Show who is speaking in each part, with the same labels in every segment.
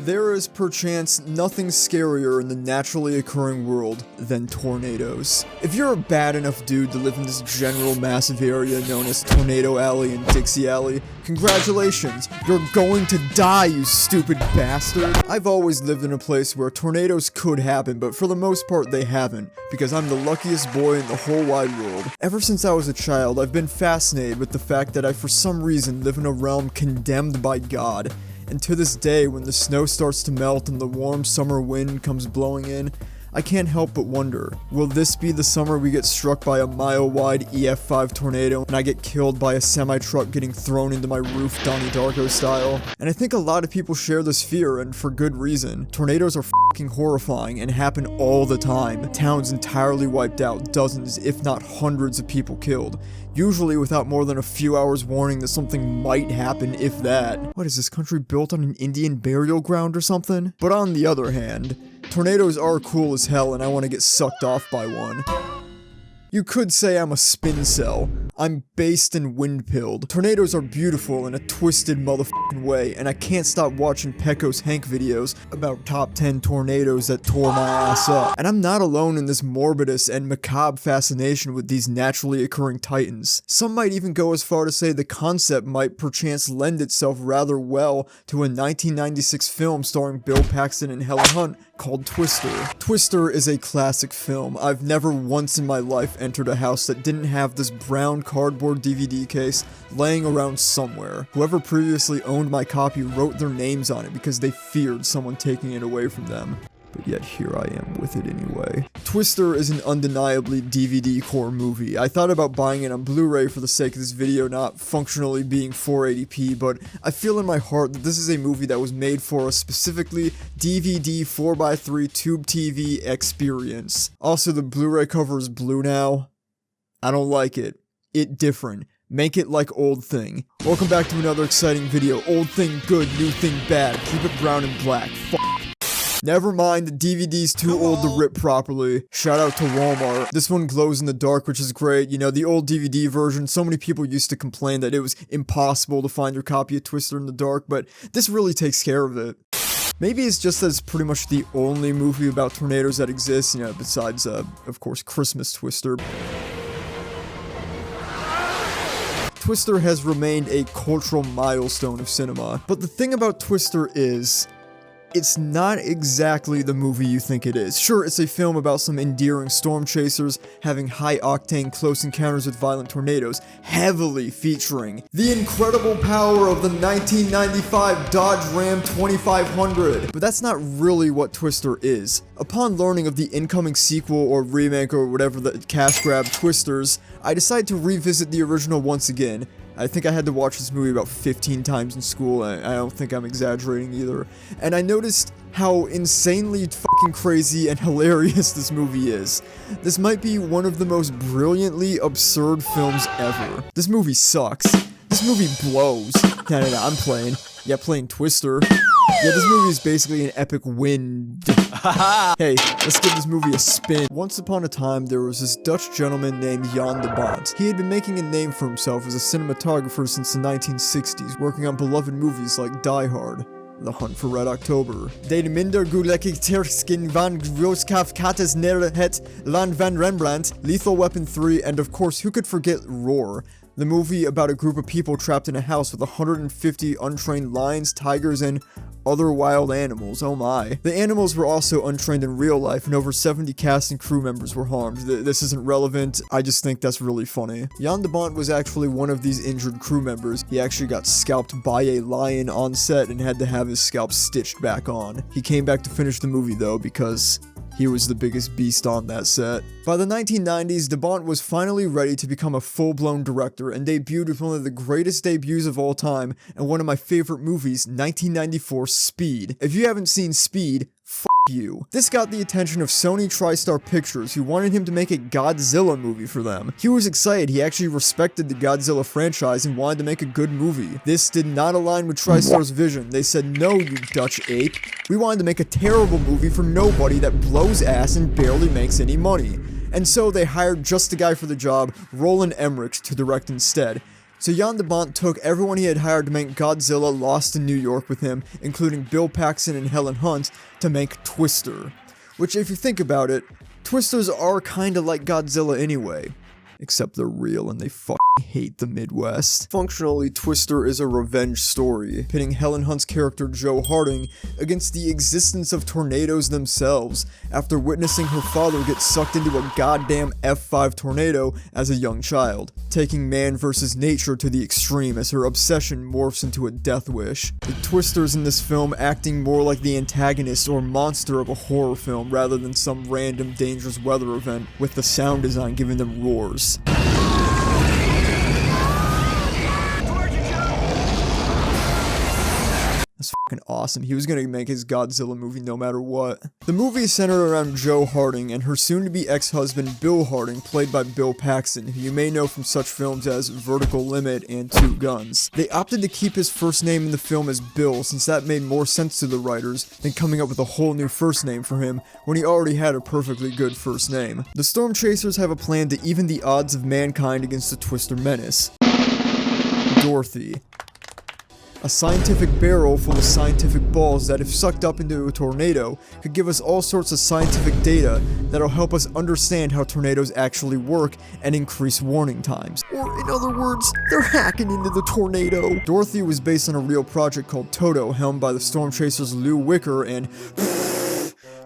Speaker 1: There is perchance nothing scarier in the naturally occurring world than tornadoes. If you're a bad enough dude to live in this general massive area known as Tornado Alley and Dixie Alley, congratulations, you're going to die, you stupid bastard. I've always lived in a place where tornadoes could happen, but for the most part they haven't, because I'm the luckiest boy in the whole wide world. Ever since I was a child, I've been fascinated with the fact that I for some reason live in a realm condemned by God. And to this day, when the snow starts to melt and the warm summer wind comes blowing in, I can't help but wonder, will this be the summer we get struck by a mile-wide EF5 tornado and I get killed by a semi-truck getting thrown into my roof Donnie Darko style? And I think a lot of people share this fear, and for good reason. Tornadoes are fucking horrifying and happen all the time. Towns entirely wiped out, dozens if not hundreds of people killed. Usually without more than a few hours warning that something might happen, if that. What, is this country built on an Indian burial ground or something? But on the other hand, tornadoes are cool as hell and I want to get sucked off by one. You could say I'm a spin cell. I'm based and wind-pilled. Tornadoes are beautiful in a twisted motherfucking way, and I can't stop watching Pecco's Hank videos about top 10 tornadoes that tore my ass up. And I'm not alone in this morbidous and macabre fascination with these naturally occurring titans. Some might even go as far to say the concept might perchance lend itself rather well to a 1996 film starring Bill Paxton and Helen Hunt called Twister. Twister is a classic film. I've never once in my life entered a house that didn't have this brown cardboard DVD case laying around somewhere. Whoever previously owned my copy wrote their names on it because they feared someone taking it away from them. But yet here I am with it anyway. Twister is an undeniably DVD core movie. I thought about buying it on Blu-ray for the sake of this video not functionally being 480p, but I feel in my heart that this is a movie that was made for a specifically DVD 4x3 tube TV experience. Also, the Blu-ray cover is blue now. I don't like it. It different. Make it like Old Thing. Welcome back to another exciting video. Old Thing good, new thing bad. Keep it brown and black. Never mind, the DVD's too old to rip properly. Shout out to Walmart. This one glows in the dark, which is great. You know, the old DVD version, so many people used to complain that it was impossible to find your copy of Twister in the dark, but this really takes care of it. Maybe it's just that it's pretty much the only movie about tornadoes that exists, you know, besides, of course, Christmas Twister. Twister has remained a cultural milestone of cinema, but the thing about Twister is, it's not exactly the movie you think it is. Sure, it's a film about some endearing storm chasers having high-octane close encounters with violent tornadoes, heavily featuring the incredible power of the 1995 Dodge Ram 2500. But that's not really what Twister is. Upon learning of the incoming sequel or remake or whatever the cash grab Twisters, I decided to revisit the original once again. I think I had to watch this movie about 15 times in school, and I don't think I'm exaggerating either. And I noticed how insanely fucking crazy and hilarious this movie is. This might be one of the most brilliantly absurd films ever. This movie sucks. This movie blows. No, I'm playing. Yeah, playing Twister. Yeah, this movie is basically an epic win. Hey, let's give this movie a spin. Once upon a time, there was this Dutch gentleman named Jan de Bont. He had been making a name for himself as a cinematographer since the 1960s, working on beloved movies like Die Hard, The Hunt for Red October, De minder gulekkig terskin van Groskaf Kates nere het Land van Rembrandt, Lethal Weapon 3, and of course, who could forget Roar? The movie about a group of people trapped in a house with 150 untrained lions, tigers, and other wild animals. Oh my. The animals were also untrained in real life, and over 70 cast and crew members were harmed. This isn't relevant, I just think that's really funny. Jan de Bont was actually one of these injured crew members. He actually got scalped by a lion on set and had to have his scalp stitched back on. He came back to finish the movie though, because he was the biggest beast on that set. By the 1990s, de Bont was finally ready to become a full-blown director and debuted with one of the greatest debuts of all time and one of my favorite movies, 1994 Speed. If you haven't seen Speed, f*** you. This got the attention of Sony TriStar Pictures, who wanted him to make a Godzilla movie for them. He was excited, he actually respected the Godzilla franchise and wanted to make a good movie. This did not align with TriStar's vision. They said, no, you Dutch ape. We wanted to make a terrible movie for nobody that blows ass and barely makes any money. And so they hired just the guy for the job, Roland Emmerich, to direct instead. So Jan de Bont took everyone he had hired to make Godzilla Lost in New York with him, including Bill Paxton and Helen Hunt, to make Twister. Which, if you think about it, Twisters are kinda like Godzilla anyway. Except they're real and they fucking hate the Midwest. Functionally, Twister is a revenge story, pitting Helen Hunt's character Joe Harding against the existence of tornadoes themselves, after witnessing her father get sucked into a goddamn F5 tornado as a young child, taking man versus nature to the extreme as her obsession morphs into a death wish. The Twisters in this film acting more like the antagonist or monster of a horror film rather than some random dangerous weather event, with the sound design giving them roars. That's fucking awesome. He was gonna make his Godzilla movie no matter what. The movie is centered around Joe Harding and her soon-to-be ex-husband Bill Harding, played by Bill Paxton, who you may know from such films as Vertical Limit and Two Guns. They opted to keep his first name in the film as Bill, since that made more sense to the writers than coming up with a whole new first name for him when he already had a perfectly good first name. The Storm Chasers have a plan to even the odds of mankind against the Twister menace. Dorothy. A scientific barrel full of scientific balls that, if sucked up into a tornado, could give us all sorts of scientific data that'll help us understand how tornadoes actually work and increase warning times. Or, in other words, they're hacking into the tornado. Dorothy was based on a real project called Toto, helmed by the Storm Chasers Lou Wicker and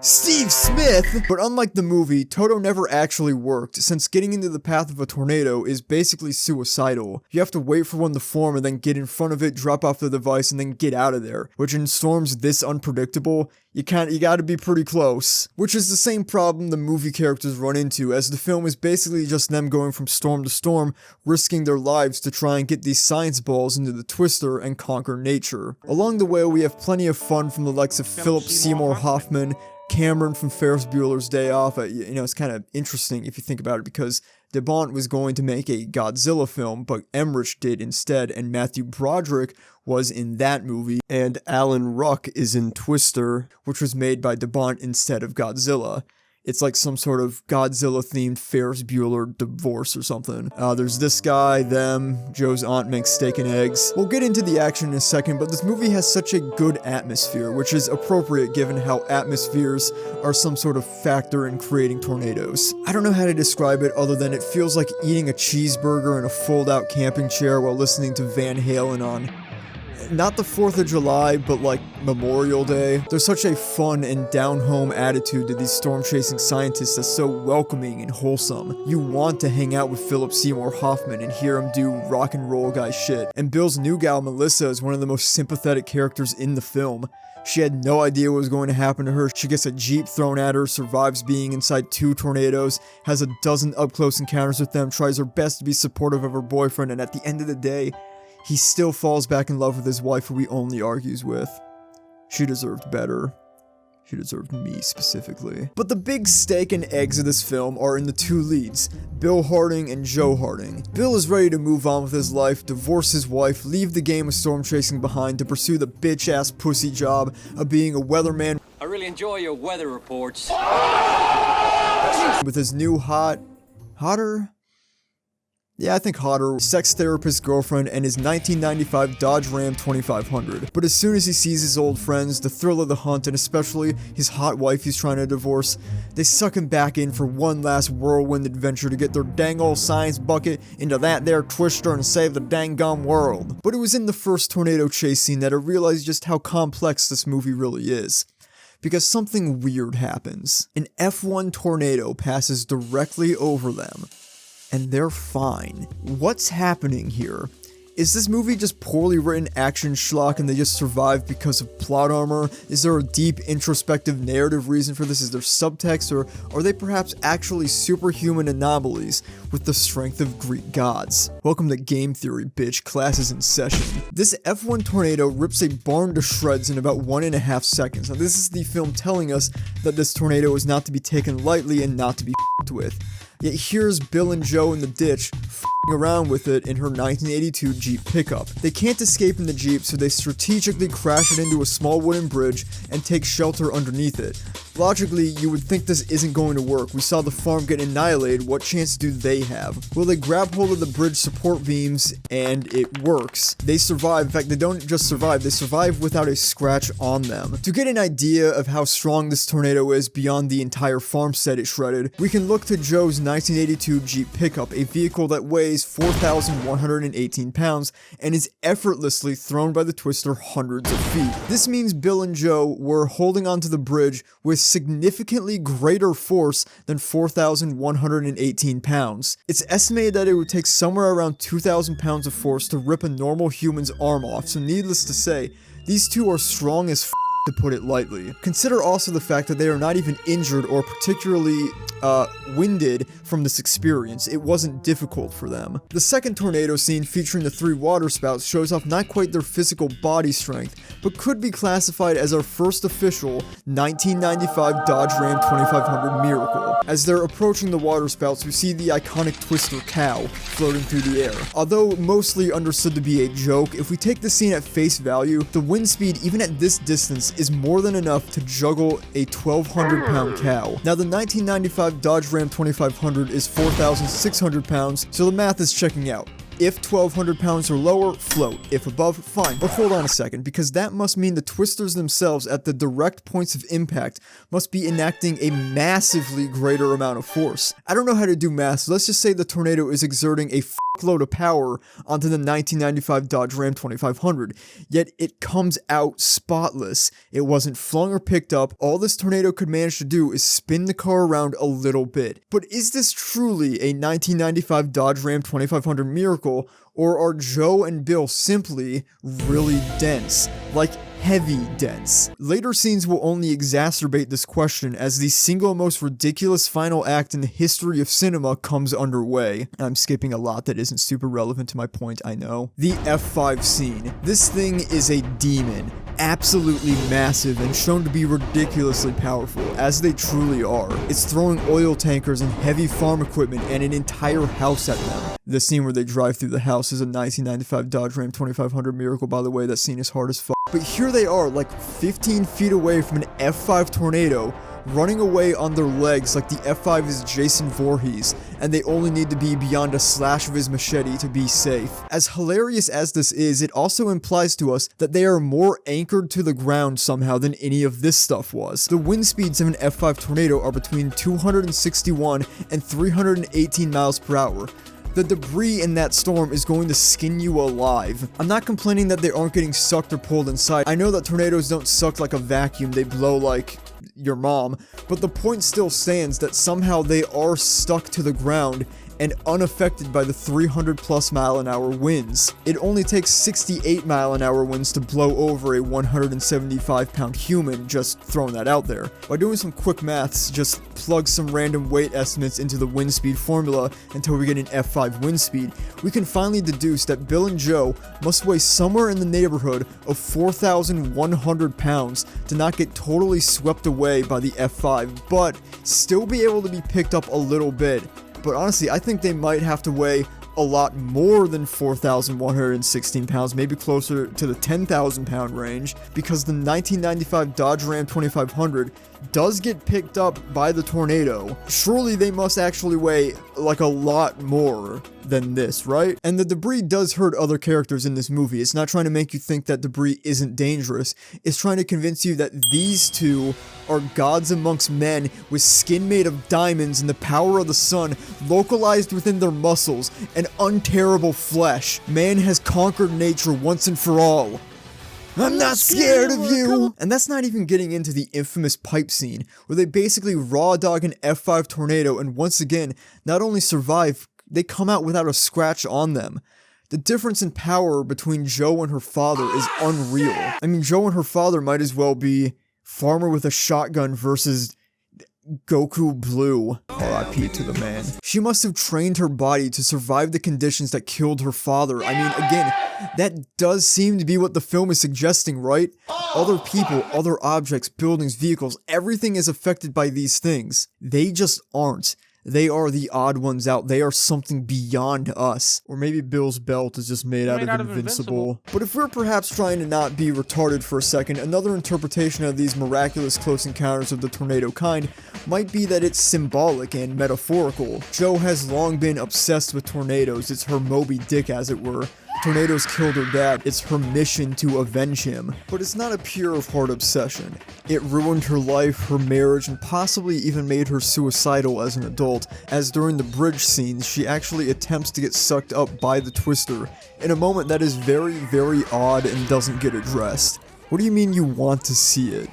Speaker 1: Steve Smith! But unlike the movie, Toto never actually worked, since getting into the path of a tornado is basically suicidal. You have to wait for one to form and then get in front of it, drop off the device, and then get out of there. Which in storms this unpredictable, you gotta be pretty close. Which is the same problem the movie characters run into, as the film is basically just them going from storm to storm, risking their lives to try and get these science balls into the Twister and conquer nature. Along the way, we have plenty of fun from the likes of Phillip, Seymour, Hoffman, Cameron from Ferris Bueller's Day Off. You know, it's kind of interesting if you think about it, because de Bont was going to make a Godzilla film, but Emmerich did instead, and Matthew Broderick was in that movie, and Alan Ruck is in Twister, which was made by de Bont instead of Godzilla. It's like some sort of Godzilla-themed Ferris Bueller divorce or something. There's this guy, them, Joe's aunt makes steak and eggs. We'll get into the action in a second, but this movie has such a good atmosphere, which is appropriate given how atmospheres are some sort of factor in creating tornadoes. I don't know how to describe it other than it feels like eating a cheeseburger in a fold-out camping chair while listening to Van Halen on, not the 4th of July, but like Memorial Day. There's such a fun and down-home attitude to these storm-chasing scientists that's so welcoming and wholesome. You want to hang out with Phillip Seymour Hoffman and hear him do rock and roll guy shit. And Bill's new gal, Melissa, is one of the most sympathetic characters in the film. She had no idea what was going to happen to her. She gets a jeep thrown at her, survives being inside 2 tornadoes, has a dozen up-close encounters with them, tries her best to be supportive of her boyfriend, and at the end of the day, he still falls back in love with his wife, who he only argues with. She deserved better. She deserved me, specifically. But the big steak and eggs of this film are in the 2 leads, Bill Harding and Joe Harding. Bill is ready to move on with his life, divorce his wife, leave the game of storm chasing behind to pursue the bitch-ass pussy job of being a weatherman.
Speaker 2: I really enjoy your weather reports.
Speaker 1: With his new hotter sex therapist girlfriend and his 1995 Dodge Ram 2500. But as soon as he sees his old friends, the thrill of the hunt, and especially his hot wife he's trying to divorce, they suck him back in for one last whirlwind adventure to get their dang old science bucket into that there Twister and save the dang gum world. But it was in the first tornado chase scene that I realized just how complex this movie really is. Because something weird happens. An F1 tornado passes directly over them, and they're fine. What's happening here? Is this movie just poorly written action schlock and they just survive because of plot armor? Is there a deep introspective narrative reason for this? Is there subtext, or are they perhaps actually superhuman anomalies with the strength of Greek gods? Welcome to Game Theory, bitch. Class is in session. This F1 tornado rips a barn to shreds in about 1.5 seconds. Now this is the film telling us that this tornado is not to be taken lightly and not to be f***ed with. Yet here's Bill and Joe in the ditch, f***ing around with it in her 1982 Jeep pickup. They can't escape in the Jeep, so they strategically crash it into a small wooden bridge and take shelter underneath it. Logically, you would think this isn't going to work. We saw the farm get annihilated, what chance do they have? Well, they grab hold of the bridge support beams, and it works. They survive. In fact, they don't just survive, they survive without a scratch on them. To get an idea of how strong this tornado is beyond the entire farmstead it shredded, we can look to Joe's 1982 Jeep pickup, a vehicle that weighs 4,118 pounds and is effortlessly thrown by the twister hundreds of feet. This means Bill and Joe were holding onto the bridge with significantly greater force than 4,118 pounds. It's estimated that it would take somewhere around 2,000 pounds of force to rip a normal human's arm off, so needless to say, these two are strong as to put it lightly. Consider also the fact that they are not even injured or particularly winded from this experience. It wasn't difficult for them. The second tornado scene featuring the 3 water spouts shows off not quite their physical body strength, but could be classified as our first official 1995 Dodge Ram 2500 miracle. As they're approaching the water spouts, we see the iconic twister cow floating through the air. Although mostly understood to be a joke, if we take the scene at face value, the wind speed even at this distance is more than enough to juggle a 1,200 pound cow. Now the 1995 Dodge Ram 2500 is 4,600 pounds, so the math is checking out. If 1,200 pounds or lower, float. If above, fine. But hold on a second, because that must mean the twisters themselves at the direct points of impact must be enacting a massively greater amount of force. I don't know how to do math, so let's just say the tornado is exerting a load of power onto the 1995 Dodge Ram 2500, yet it comes out spotless. It wasn't flung or picked up. All this tornado could manage to do is spin the car around a little bit. But is this truly a 1995 Dodge Ram 2500 miracle, or are Joe and Bill simply really dense? Like heavy dense. Later scenes will only exacerbate this question as the single most ridiculous final act in the history of cinema comes underway. I'm skipping a lot that isn't super relevant to my point, I know. The F5 scene. This thing is a demon. Absolutely massive and shown to be ridiculously powerful, as they truly are. It's throwing oil tankers and heavy farm equipment and an entire house at them. The scene where they drive through the house is a 1995 Dodge Ram 2500 miracle, by the way. That scene is hard as fuck. But here they are, like 15 feet away from an F5 tornado, running away on their legs like the F5 is Jason Voorhees, and they only need to be beyond a slash of his machete to be safe. As hilarious as this is, it also implies to us that they are more anchored to the ground somehow than any of this stuff was. The wind speeds of an F5 tornado are between 261 and 318 miles per hour. The debris in that storm is going to skin you alive. I'm not complaining that they aren't getting sucked or pulled inside. I know that tornadoes don't suck like a vacuum, they blow like your mom, but the point still stands that somehow they are stuck to the ground and unaffected by the 300+ mile-an-hour winds. It only takes 68 mile-an-hour winds to blow over a 175-pound human, just throwing that out there. By doing some quick maths, just plug some random weight estimates into the wind speed formula until we get an F5 wind speed, we can finally deduce that Bill and Joe must weigh somewhere in the neighborhood of 4,100 pounds to not get totally swept away by the F5, but still be able to be picked up a little bit. But honestly, I think they might have to weigh a lot more than 4,116 pounds, maybe closer to the 10,000 pound range, because the 1995 Dodge Ram 2500 does get picked up by the tornado. Surely they must actually weigh like a lot more than this, right? And the debris does hurt other characters in this movie. It's not trying to make you think that debris isn't dangerous. It's trying to convince you that these two are gods amongst men with skin made of diamonds and the power of the sun localized within their muscles and unterrible flesh. Man has conquered nature once and for all. I'm not scared of you! And that's not even getting into the infamous pipe scene, where they basically raw dog an F5 tornado and once again, not only survive, they come out without a scratch on them. The difference in power between Joe and her father is unreal. I mean, Joe and her father might as well be Farmer with a shotgun versus Goku Blue. R.I.P. to the man. She must have trained her body to survive the conditions that killed her father. I mean, again, that does seem to be what the film is suggesting, right? Other people, other objects, buildings, vehicles, everything is affected by these things. They just aren't. They are the odd ones out. They are something beyond us. Or maybe Bill's belt is just made out of invincible. But if we're perhaps trying to not be retarded for a second, another interpretation of these miraculous close encounters of the tornado kind might be that it's symbolic and metaphorical. Jo has long been obsessed with tornadoes. It's her Moby Dick, as it were. Tornadoes killed her dad. It's her mission to avenge him. But it's not a pure of heart obsession. It ruined her life, her marriage, and possibly even made her suicidal as an adult, as during the bridge scenes, she actually attempts to get sucked up by the Twister, in a moment that is very, very odd and doesn't get addressed. What do you mean you want to see it?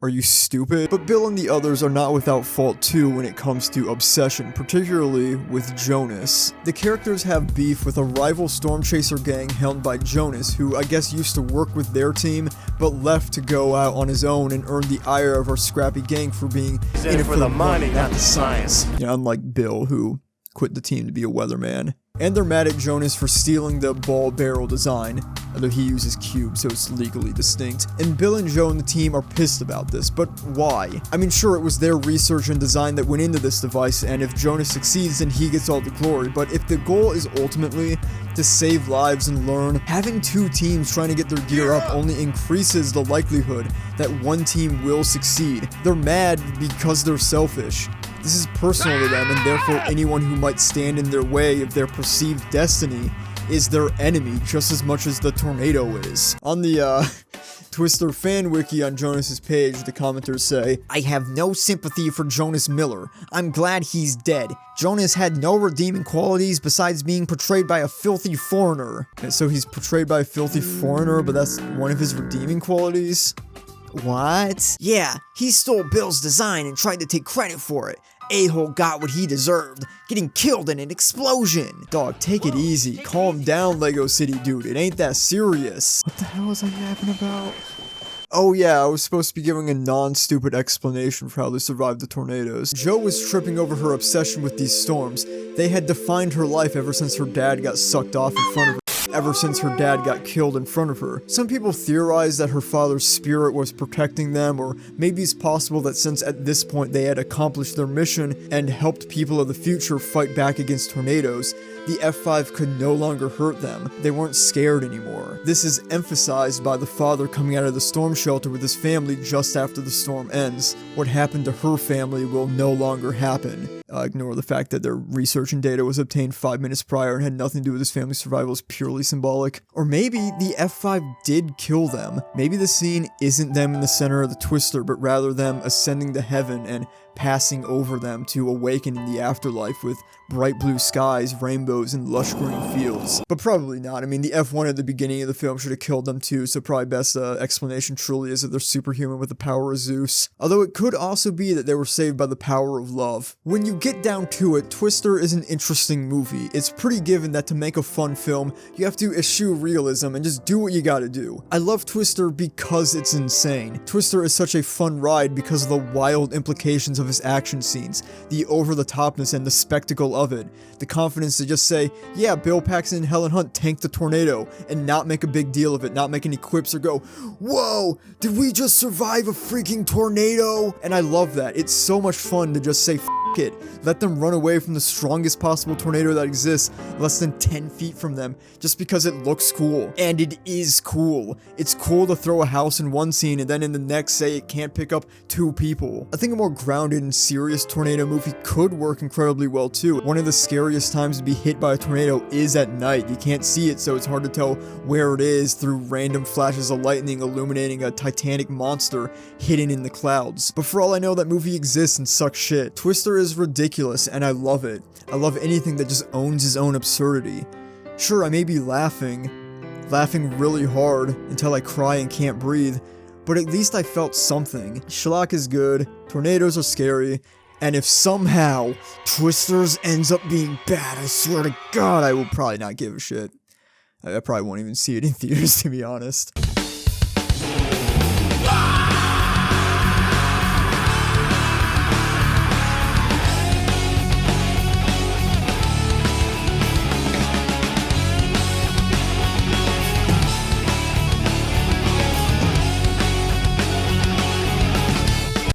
Speaker 1: Are you stupid? But Bill and the others are not without fault too when it comes to obsession, particularly with Jonas. The characters have beef with a rival storm chaser gang held by Jonas, who I guess used to work with their team, but left to go out on his own and earn the ire of our scrappy gang for being in it for the money, not the science. Yeah, unlike Bill, who quit the team to be a weatherman. And they're mad at Jonas for stealing the ball barrel design, although he uses cubes, so it's legally distinct. And Bill and Jo and the team are pissed about this, but why? I mean, sure, it was their research and design that went into this device, and if Jonas succeeds, then he gets all the glory, but if the goal is ultimately to save lives and learn, having two teams trying to get their gear up only increases the likelihood that one team will succeed. They're mad because they're selfish. This is personal to them, and therefore anyone who might stand in their way of their perceived destiny is their enemy just as much as the tornado is. On the, Twister fan wiki on Jonas's page, the commenters say, "I have no sympathy for Jonas Miller. I'm glad he's dead. Jonas had no redeeming qualities besides being portrayed by a filthy foreigner." And so he's portrayed by a filthy foreigner, but that's one of his redeeming qualities? What? Yeah, he stole Bill's design and tried to take credit for it. A-hole got what he deserved, getting killed in an explosion. Dog, take it easy. Calm down, Lego City dude. It ain't that serious. What the hell was I yapping about? Oh yeah, I was supposed to be giving a non-stupid explanation for how they survived the tornadoes. Jo was tripping over her obsession with these storms. They had defined her life ever since her dad got sucked off in front of her. Ever since her dad got killed in front of her. Some people theorize that her father's spirit was protecting them, or maybe it's possible that since at this point they had accomplished their mission and helped people of the future fight back against tornadoes, the F5 could no longer hurt them. They weren't scared anymore. This is emphasized by the father coming out of the storm shelter with his family just after the storm ends. What happened to her family will no longer happen. Ignore the fact that their research and data was obtained 5 minutes prior and had nothing to do with his family's survival is purely symbolic. Or maybe the F5 did kill them. Maybe the scene isn't them in the center of the Twister, but rather them ascending to heaven and passing over them to awaken in the afterlife with bright blue skies, rainbows, and lush green fields. But probably not. I mean, the F1 at the beginning of the film should have killed them too, so probably best explanation truly is that they're superhuman with the power of Zeus. Although it could also be that they were saved by the power of love. When you get down to it, Twister is an interesting movie. It's pretty given that to make a fun film, you have to eschew realism and just do what you gotta do. I love Twister because it's insane. Twister is such a fun ride because of the wild implications of his action scenes, the over-the-topness and the spectacle of it, the confidence to just say, yeah, Bill, Paxton, and Helen Hunt tanked the tornado, and not make a big deal of it, not make any quips or go, whoa, did we just survive a freaking tornado? And I love that. It's so much fun to just say, f it. Let them run away from the strongest possible tornado that exists, less than 10 feet from them, just because it looks cool. And it is cool. It's cool to throw a house in one scene and then in the next say it can't pick up 2 people. I think a more grounded and serious tornado movie could work incredibly well too. One of the scariest times to be hit by a tornado is at night. You can't see it, so it's hard to tell where it is through random flashes of lightning illuminating a titanic monster hidden in the clouds. But for all I know, that movie exists and sucks shit. Twister is ridiculous, and I love it. I love anything that just owns his own absurdity. Sure, I may be laughing really hard until I cry and can't breathe, but at least I felt something. Shellac is good, tornadoes are scary, and if somehow Twisters ends up being bad, I swear to God I will probably not give a shit. I probably won't even see it in theaters, to be honest.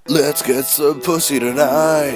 Speaker 3: Let's get some pussy tonight.